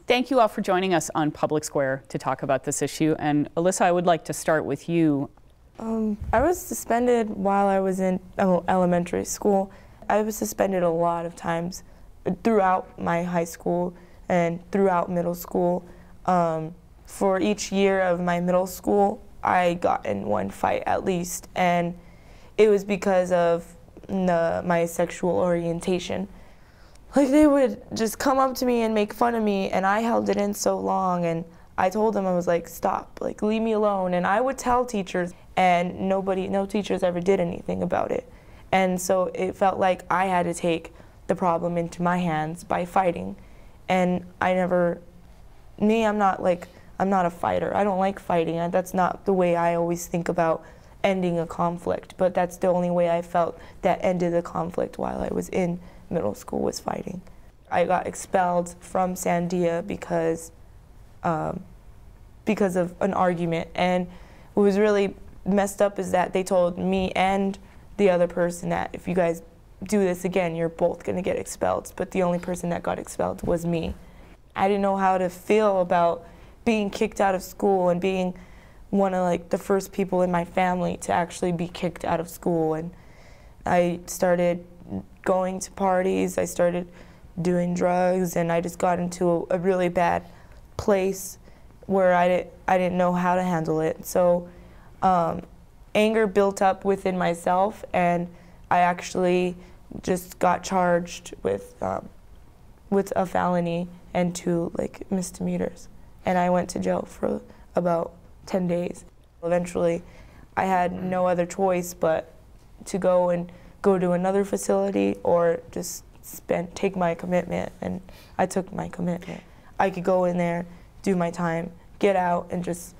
Thank you all for joining us on Public Square to talk about this issue. And Alyssa, I would like to start with you. I was suspended while I was in elementary school. I was suspended a lot of times throughout my high school and throughout middle school. For each year of my middle school, I got in one fight at least, and it was because of my sexual orientation. Like, they would just come up to me and make fun of me, and I held it in so long, and I told them, I was like, stop, like, leave me alone. And I would tell teachers, and no teachers ever did anything about it. And so it felt like I had to take the problem into my hands by fighting. And I'm not a fighter. I don't like fighting. That's not the way I always think about ending a conflict, but that's the only way I felt that ended the conflict while I was in middle school, was fighting. I got expelled from Sandia because of an argument, and what was really messed up is that they told me and the other person that if you guys do this again, you're both gonna get expelled, but the only person that got expelled was me. I didn't know how to feel about being kicked out of school and being one of the first people in my family to actually be kicked out of school. And I started going to parties, I started doing drugs, and I just got into a really bad place where I didn't know how to handle it. So anger built up within myself, and I actually just got charged with a felony and 2 misdemeanors. And I went to jail for about 10 days. Eventually, I had no other choice but to go to another facility or just take my commitment, and I took my commitment. I could go in there, do my time, get out, and just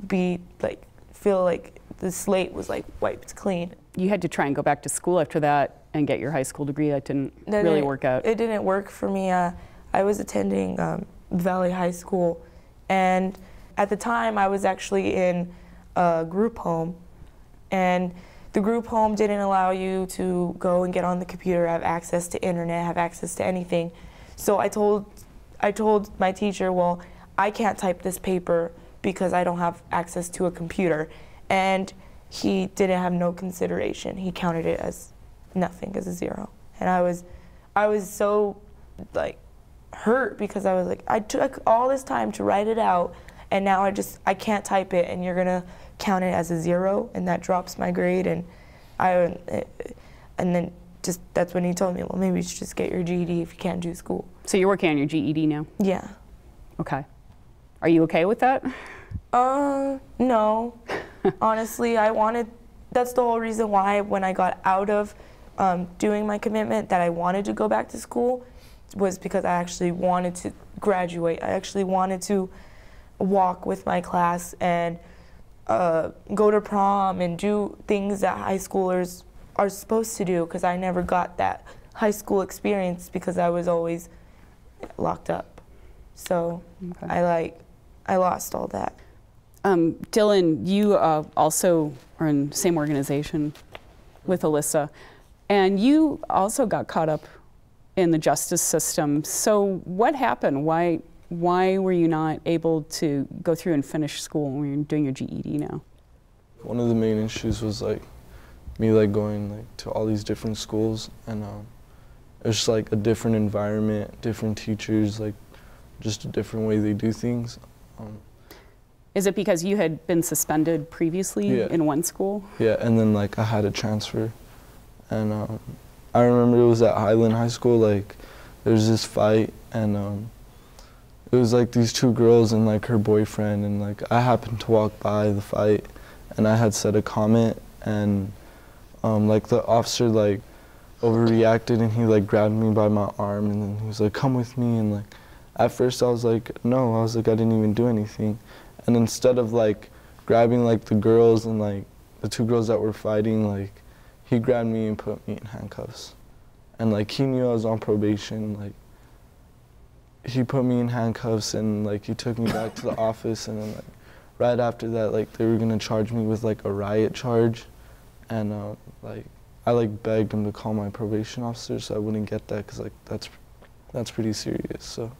feel like the slate was wiped clean. You had to try and go back to school after that and get your high school degree. That didn't really work out. It didn't work for me. I was attending Valley High School, and at the time I was actually in a group home, and the group home didn't allow you to go and get on the computer, have access to internet, have access to anything. So I told my teacher, well, I can't type this paper because I don't have access to a computer. And he didn't have no consideration. He counted it as nothing, as a 0. And I was so hurt, because I was like, I took all this time to write it out, and now I can't type it, and you're gonna count it as a 0, and that drops my grade. And then that's when he told me, well, maybe you should just get your GED if you can't do school. So you're working on your GED now? Yeah. Okay. Are you okay with that? No. Honestly, that's the whole reason why when I got out of doing my commitment that I wanted to go back to school, was because I actually wanted to graduate. I actually wanted to walk with my class and go to prom and do things that high schoolers are supposed to do, because I never got that high school experience because I was always locked up. So okay. I lost all that. Dylan, you also are in the same organization with Alyssa, and you also got caught up in the justice system. So what happened? Why were you not able to go through and finish school when you're doing your GED now? One of the main issues was me going to all these different schools, and it was just a different environment, different teachers, just a different way they do things. Is it because you had been suspended previously in one school? Yeah, and then I had to transfer, and I remember it was at Highland High School. There was this fight, and it was these 2 girls and her boyfriend, and I happened to walk by the fight, and I had said a comment, and the officer overreacted, and he grabbed me by my arm, and then he was come with me, and at first I was no, I was I didn't even do anything. And instead of grabbing the girls and the 2 girls that were fighting, he grabbed me and put me in handcuffs. And he knew I was on probation. He put me in handcuffs, and he took me back to the office, and then right after that they were gonna charge me with a riot charge. And I begged him to call my probation officer so I wouldn't get that, because that's pretty serious. So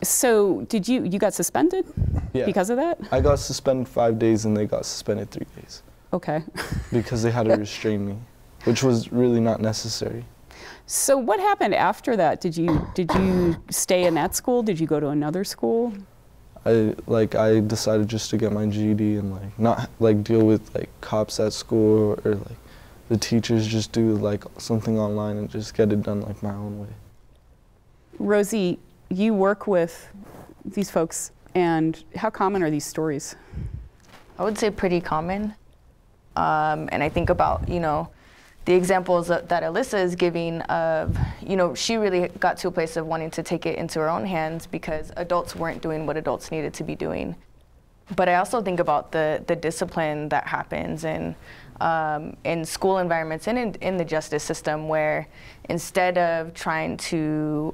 So did you got suspended Yeah. because of that? I got suspended 5 days and they got suspended 3 days Okay. because they had to restrain me, which was really not necessary. So what happened after that? Did you stay in that school? Did you go to another school? I decided just to get my GED and like not like deal with like cops at school or like the teachers, just do like something online and just get it done like my own way. Rosie, you work with these folks, and how common are these stories? I would say pretty common. And I think about, you know, the examples that Alyssa is giving of, you know, she really got to a place of wanting to take it into her own hands because adults weren't doing what adults needed to be doing. But I also think about the discipline that happens in school environments and in the justice system, where instead of trying to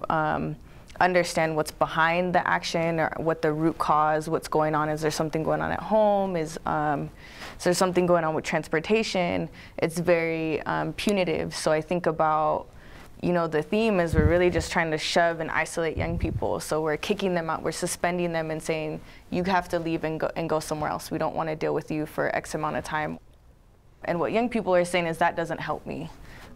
understand what's behind the action or what the root cause, what's going on, is there something going on at home, is there something going on with transportation, it's very punitive. So I think about, you know, the theme is we're really just trying to shove and isolate young people. So we're kicking them out, we're suspending them and saying, you have to leave and go somewhere else. We don't want to deal with you for X amount of time. And what young people are saying is that doesn't help me.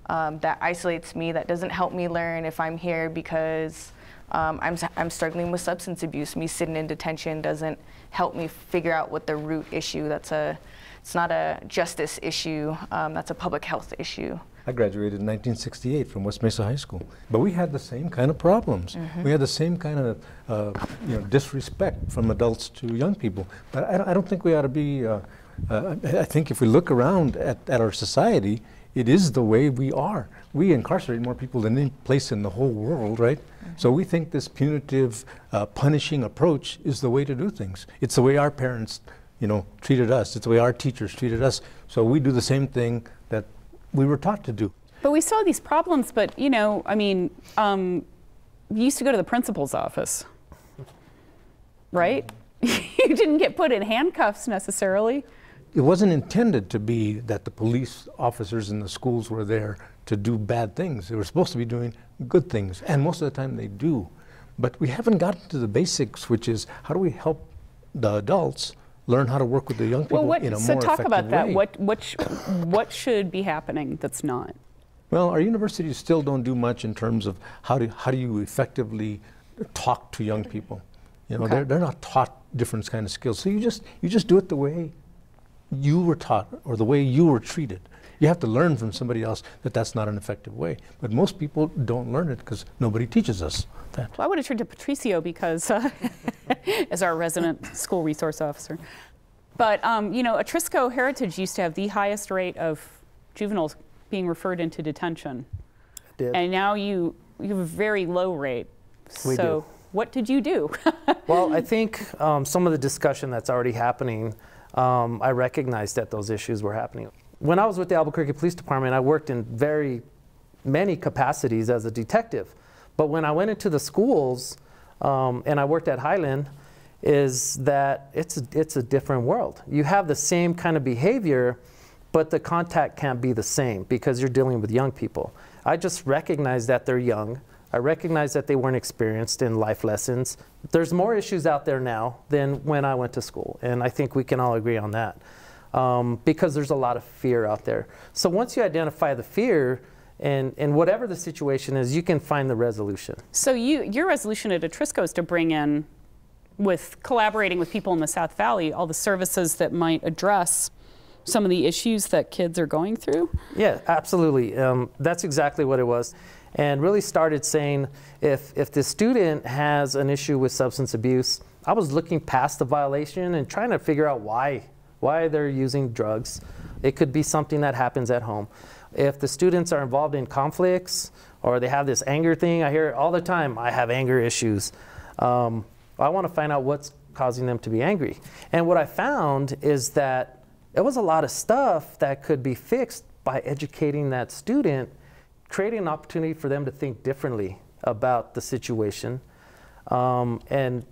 That isolates me, that doesn't help me learn if I'm here because I'm struggling with substance abuse. Me sitting in detention doesn't help me figure out what the root issue. It's not a justice issue, that's a public health issue. I graduated in 1968 from West Mesa High School, but we had the same kind of problems. Mm-hmm. We had the same kind of disrespect from adults to young people. But I don't think we ought to be, I think if we look around at our society, it is the way we are. We incarcerate more people than any place in the whole world, right? Mm-hmm. So we think this punitive, punishing approach is the way to do things. It's the way our parents, you know, treated us. It's the way our teachers treated us. So we do the same thing that we were taught to do. But we saw these problems, but, you know, I mean, you used to go to the principal's office, right? You didn't get put in handcuffs necessarily. It wasn't intended to be that the police officers in the schools were there to do bad things. They were supposed to be doing good things, and most of the time they do. But we haven't gotten to the basics, which is how do we help the adults learn how to work with the young people in a more effective way. So talk about that. What should be happening that's not? Well, our universities still don't do much in terms of how do you effectively talk to young people. You know, okay. they're not taught different kind of skills. So you just do it the way you were taught or the way you were treated. You have to learn from somebody else that that's not an effective way. But most people don't learn it because nobody teaches us that. Well, I want to turn to Patricio because as our resident school resource officer. But, you know, Atrisco Heritage used to have the highest rate of juveniles being referred into detention. It did. And now you have a very low rate. We so do. What did you do? Well, I think some of the discussion that's already happening, I recognized that those issues were happening. When I was with the Albuquerque Police Department, I worked in very many capacities as a detective. But when I went into the schools and I worked at Highland, is that it's a different world. You have the same kind of behavior, but the contact can't be the same because you're dealing with young people. I just recognize that they're young. I recognize that they weren't experienced in life lessons. There's more issues out there now than when I went to school, and I think we can all agree on that because there's a lot of fear out there. So once you identify the fear, and whatever the situation is, you can find the resolution. So your resolution at Atrisco is to bring in, with collaborating with people in the South Valley, all the services that might address some of the issues that kids are going through? Yeah, absolutely. That's exactly what it was. And really started saying, if the student has an issue with substance abuse, I was looking past the violation and trying to figure out why they're using drugs. It could be something that happens at home. If the students are involved in conflicts or they have this anger thing, I hear it all the time, I have anger issues. I want to find out what's causing them to be angry. And what I found is that there was a lot of stuff that could be fixed by educating that student, creating an opportunity for them to think differently about the situation. And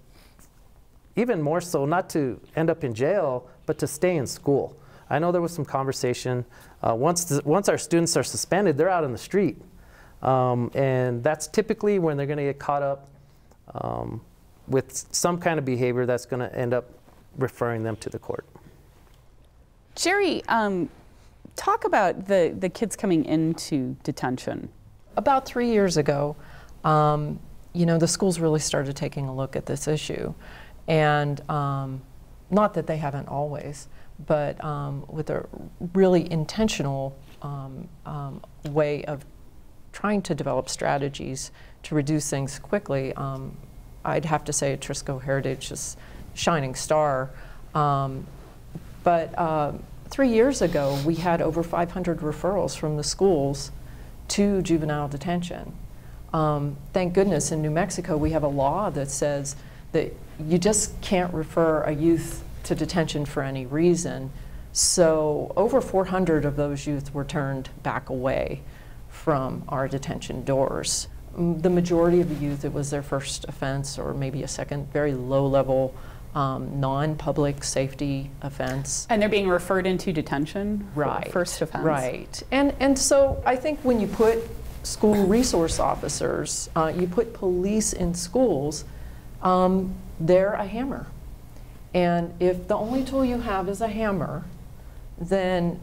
even more so, not to end up in jail, but to stay in school. I know there was some conversation. Once our students are suspended, they're out in the street. And that's typically when they're going to get caught up with some kind of behavior that's going to end up referring them to the court. Jerry, talk about the kids coming into detention. About 3 years ago, you know, the schools really started taking a look at this issue. And not that they haven't always, but with a really intentional way of trying to develop strategies to reduce things quickly. I'd have to say Trisco Heritage is shining star. But 3 years ago, we had over 500 referrals from the schools to juvenile detention. Thank goodness in New Mexico we have a law that says that you just can't refer a youth to detention for any reason. So over 400 of those youth were turned back away from our detention doors. The majority of the youth, it was their first offense or maybe a second, very low-level non-public safety offense. And they're being referred into detention for Right. first offense. Right. And so I think when you put school resource officers, you put police in schools, they're a hammer. And if the only tool you have is a hammer, then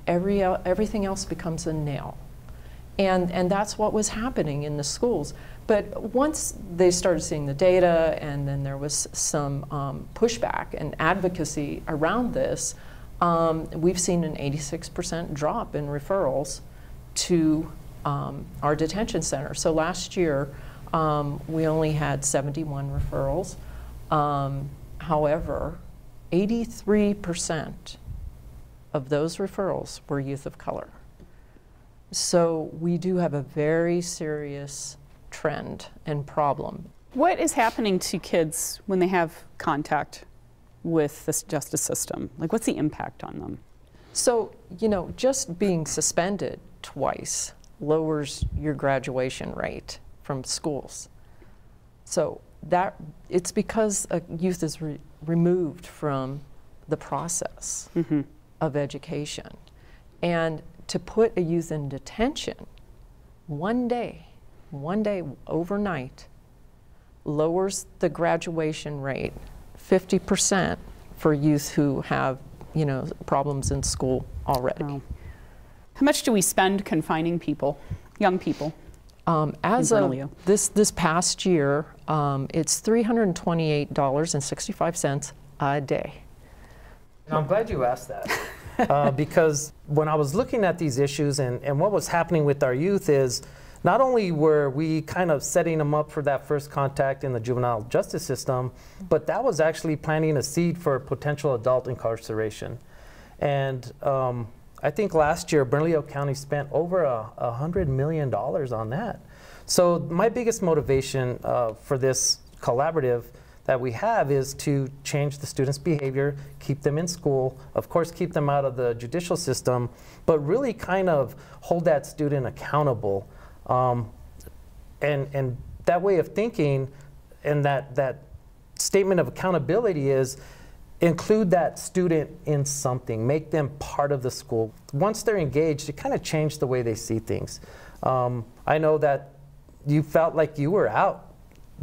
everything else becomes a nail. And that's what was happening in the schools. But once they started seeing the data and then there was some pushback and advocacy around this, we've seen an 86% drop in referrals to our detention center. So last year, we only had 71 referrals. However, 83% of those referrals were youth of color. So we do have a very serious trend and problem. What is happening to kids when they have contact with the justice system? Like, what's the impact on them? So, you know, just being suspended twice lowers your graduation rate from schools. So that it's because a youth is removed from the process of education. And to put a youth in detention one day overnight lowers the graduation rate 50% for youth who have, you know, problems in school already. Wow. How much do we spend confining people, young people? As of this past year, it's $328.65 a day. Now, I'm glad you asked that because when I was looking at these issues and what was happening with our youth is not only were we kind of setting them up for that first contact in the juvenile justice system, but that was actually planting a seed for potential adult incarceration. And I think last year, Bernalillo County spent over $100 million on that. So my biggest motivation for this collaborative that we have is to change the students' behavior, keep them in school, of course keep them out of the judicial system, but really kind of hold that student accountable. And that way of thinking and that statement of accountability is include that student in something, make them part of the school. Once they're engaged, it kind of changed the way they see things. I know that you felt like you were out.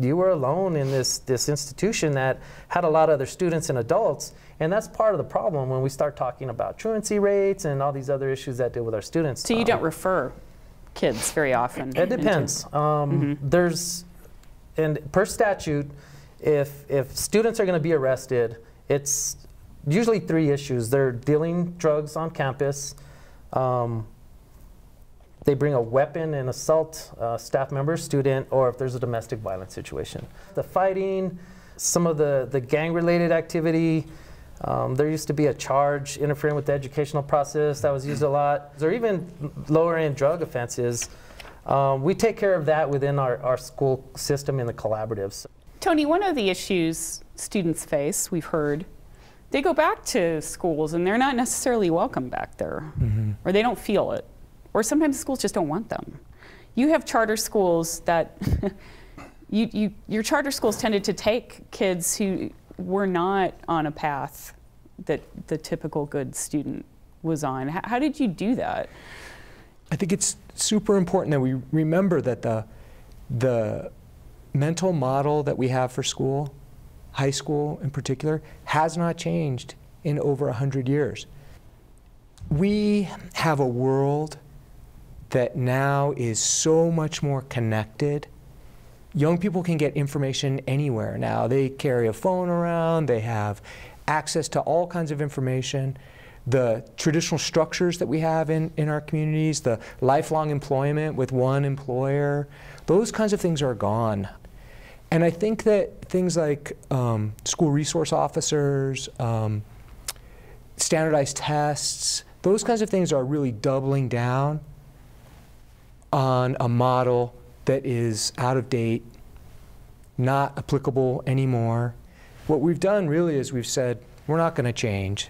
You were alone in this institution that had a lot of other students and adults, and that's part of the problem when we start talking about truancy rates and all these other issues that deal with our students. So you don't refer kids very often? It depends. There's, and per statute, if students are going to be arrested, it's usually 3 issues. They're dealing drugs on campus. They bring a weapon and assault staff member, student, or if there's a domestic violence situation. The fighting, some of the gang-related activity. There used to be a charge interfering with the educational process that was used a lot. Or even lower-end drug offenses. We take care of that within our school system in the collaboratives. Tony, one of the issues students face, we've heard, they go back to schools and they're not necessarily welcome back there, or they don't feel it, or sometimes schools just don't want them. You have charter schools that, your charter schools tended to take kids who were not on a path that the typical good student was on. How did you do that? I think it's super important that we remember that the mental model that we have for school, high school in particular, has not changed in over 100 years. We have a world that now is so much more connected. Young people can get information anywhere now. They carry a phone around, they have access to all kinds of information. The traditional structures that we have in our communities, the lifelong employment with one employer, those kinds of things are gone. And I think that things like school resource officers, standardized tests, those kinds of things are really doubling down on a model that is out of date, not applicable anymore. What we've done really is we've said, we're not going to change.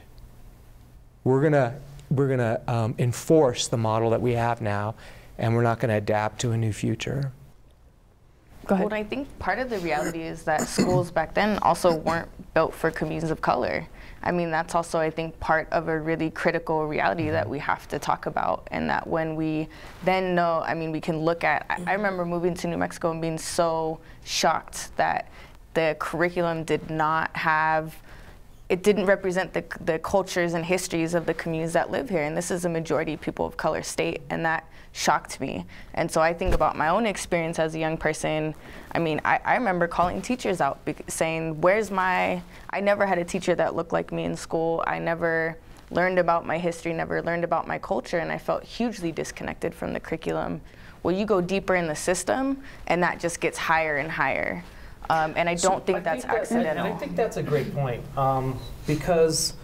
We're gonna enforce the model that we have now, and we're not going to adapt to a new future. Go ahead. Well, I think part of the reality is that schools back then also weren't built for communities of color. I mean, that's also, I think, part of a really critical reality that we have to talk about, and that when we then know, I mean, we can look at, I remember moving to New Mexico and being so shocked that the curriculum did not have, it didn't represent the cultures and histories of the communities that live here. And this is a majority people of color state, and that shocked me. And so I think about my own experience as a young person. I mean, I remember calling teachers out saying, where's my, I never had a teacher that looked like me in school. I never learned about my history, never learned about my culture, and I felt hugely disconnected from the curriculum. Well, you go deeper in the system, and that just gets higher and higher. And I don't think that's accidental. I think that's a great point, because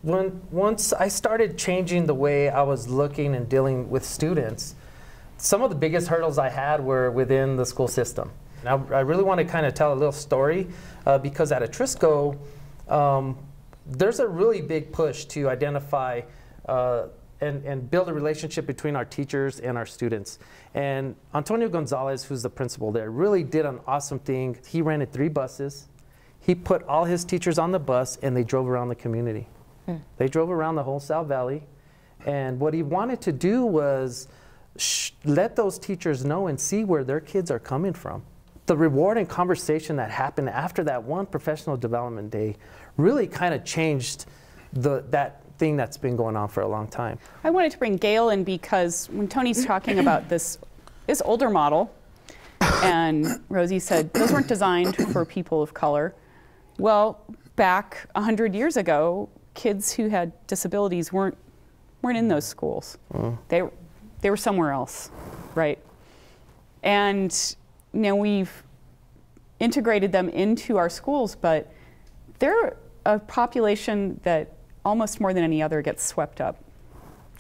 once I started changing the way I was looking and dealing with students, some of the biggest hurdles I had were within the school system. Now, I really want to kind of tell a little story, because at Atrisco, there's a really big push to identify and build a relationship between our teachers and our students. And Antonio Gonzalez, who's the principal there, really did an awesome thing. He rented 3 buses. He put all his teachers on the bus, and they drove around the community. They drove around the whole South Valley. And what he wanted to do was let those teachers know and see where their kids are coming from. The reward and conversation that happened after that one professional development day really kind of changed that thing that's been going on for a long time. I wanted to bring Gail in because when Tony's talking about this older model, and Rosie said those weren't designed for people of color. Well, back 100 years ago, kids who had disabilities weren't in those schools. They were somewhere else, right? And you know, we've integrated them into our schools, but they're a population that almost more than any other gets swept up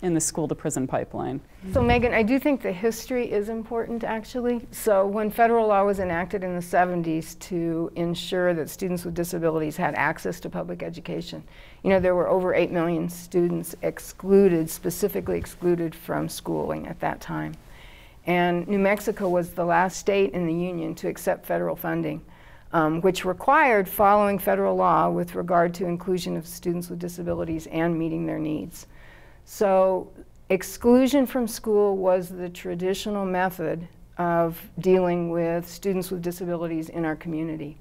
in the school to prison pipeline. So Megan, I do think the history is important actually. So when federal law was enacted in the 70s to ensure that students with disabilities had access to public education, you know, there were over 8 million students excluded, specifically excluded from schooling at that time. And New Mexico was the last state in the union to accept federal funding, which required following federal law with regard to inclusion of students with disabilities and meeting their needs. So exclusion from school was the traditional method of dealing with students with disabilities in our community.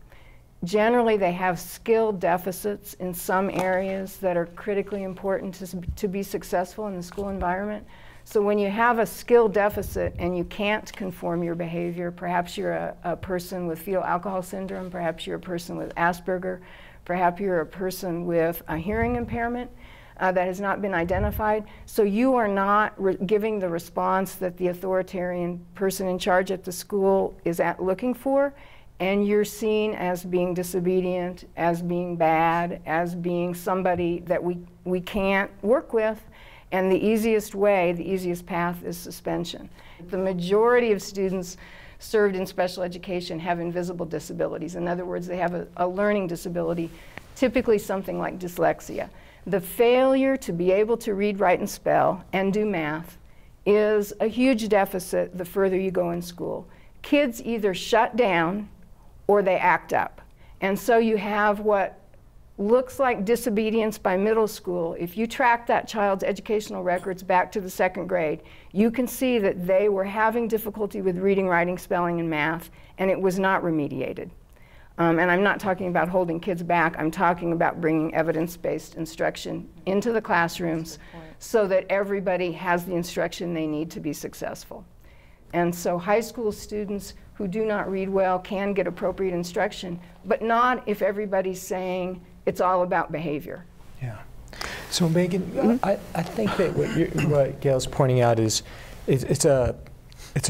Generally, they have skill deficits in some areas that are critically important to be successful in the school environment. So when you have a skill deficit and you can't conform your behavior, perhaps you're a person with fetal alcohol syndrome, perhaps you're a person with Asperger, perhaps you're a person with a hearing impairment that has not been identified. So you are not giving the response that the authoritarian person in charge at the school is looking for, and you're seen as being disobedient, as being bad, as being somebody that we can't work with. And the easiest way, the easiest path is suspension. The majority of students served in special education have invisible disabilities. In other words, they have a learning disability, typically something like dyslexia. The failure to be able to read, write, and spell and do math is a huge deficit the further you go in school. Kids either shut down or they act up. And so you have what looks like disobedience by middle school, if you track that child's educational records back to the 2nd grade, you can see that they were having difficulty with reading, writing, spelling, and math, and it was not remediated. And I'm not talking about holding kids back, I'm talking about bringing evidence-based instruction into the classrooms so that everybody has the instruction they need to be successful. And so high school students who do not read well can get appropriate instruction, but not if everybody's saying it's all about behavior. Yeah. So Megan, I think that what Gail's pointing out is it's a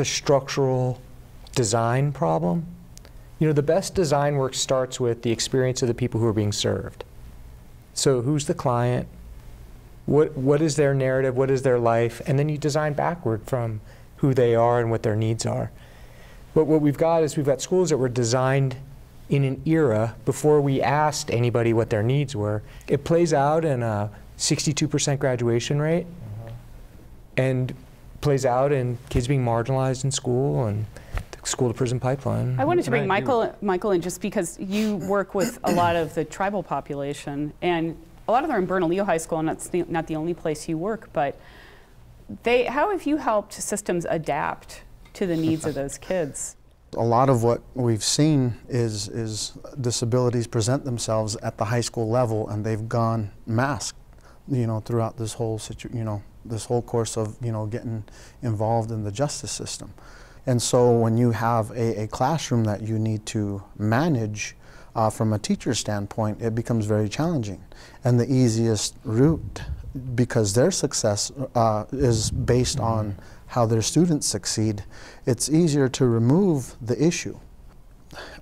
structural design problem. You know, the best design work starts with the experience of the people who are being served. So who's the client? What is their narrative? What is their life? And then you design backward from who they are and what their needs are. But what we've got is we've got schools that were designed in an era before we asked anybody what their needs were. It plays out in a 62% graduation rate, and plays out in kids being marginalized in school and the school to prison pipeline. I wanted to bring Michael in just because you work with a lot of the tribal population, and a lot of them are in Bernalillo High School, and that's not the only place you work, but how have you helped systems adapt to the needs of those kids? A lot of what we've seen is disabilities present themselves at the high school level, and they've gone masked, throughout this whole this whole course of, getting involved in the justice system. And so when you have a classroom that you need to manage from a teacher's standpoint, it becomes very challenging. And the easiest route, because their success is based on how their students succeed, it's easier to remove the issue.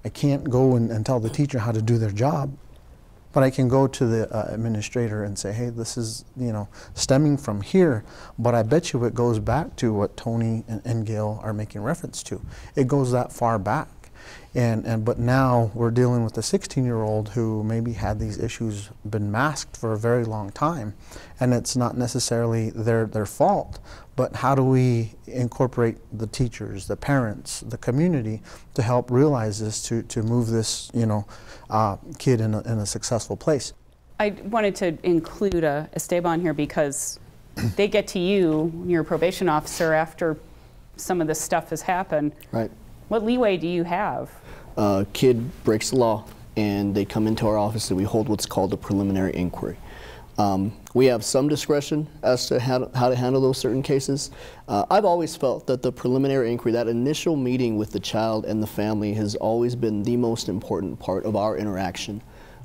I can't go and tell the teacher how to do their job, but I can go to the administrator and say, hey, this is stemming from here, but I bet you it goes back to what Tony and Gail are making reference to. It goes that far back. But now we're dealing with a 16-year-old who maybe had these issues been masked for a very long time, and it's not necessarily their fault, but how do we incorporate the teachers, the parents, the community to help realize this, to move this kid in a successful place? I wanted to include Esteban here because they get to you, your probation officer, after some of this stuff has happened. Right. What leeway do you have? Kid breaks the law, and they come into our office, and we hold what's called a preliminary inquiry. We have some discretion as to how to handle those certain cases. I've always felt that the preliminary inquiry, that initial meeting with the child and the family, has always been the most important part of our interaction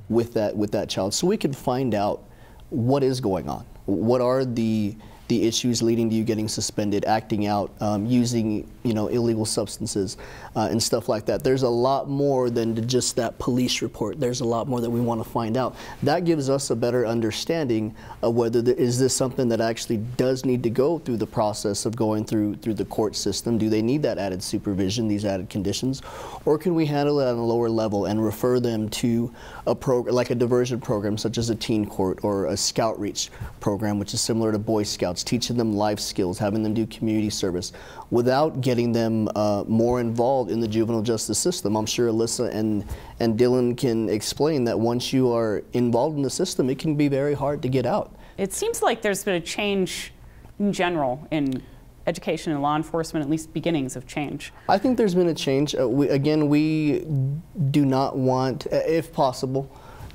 with that child, so we can find out what is going on. What are the issues leading to you getting suspended, acting out, using illegal substances and stuff like that. There's a lot more than just that police report. There's a lot more that we want to find out. That gives us a better understanding of whether is this something that actually does need to go through the process of going through the court system. Do they need that added supervision, these added conditions, or can we handle it on a lower level and refer them to a program like a diversion program such as a teen court or a Scout Reach program, which is similar to Boy Scouts, teaching them life skills, having them do community service without getting them more involved in the juvenile justice system. I'm sure Alyssa and Dylan can explain that once you are involved in the system, it can be very hard to get out. It seems like there's been a change in general in education and law enforcement, at least beginnings of change. I think there's been a change. We do not want, if possible,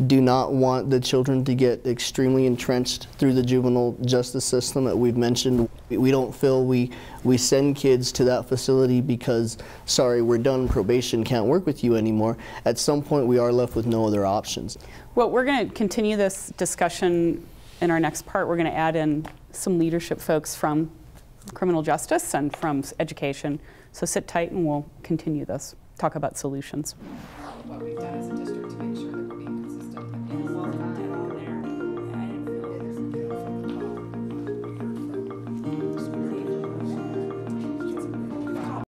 do not want the children to get extremely entrenched through the juvenile justice system that we've mentioned. We don't feel we send kids to that facility because, sorry, we're done, probation can't work with you anymore. At some point we are left with no other options. Well, we're going to continue this discussion in our next part. We're going to add in some leadership folks from criminal justice and from education. So sit tight and we'll continue this, talk about solutions. What we've done as a district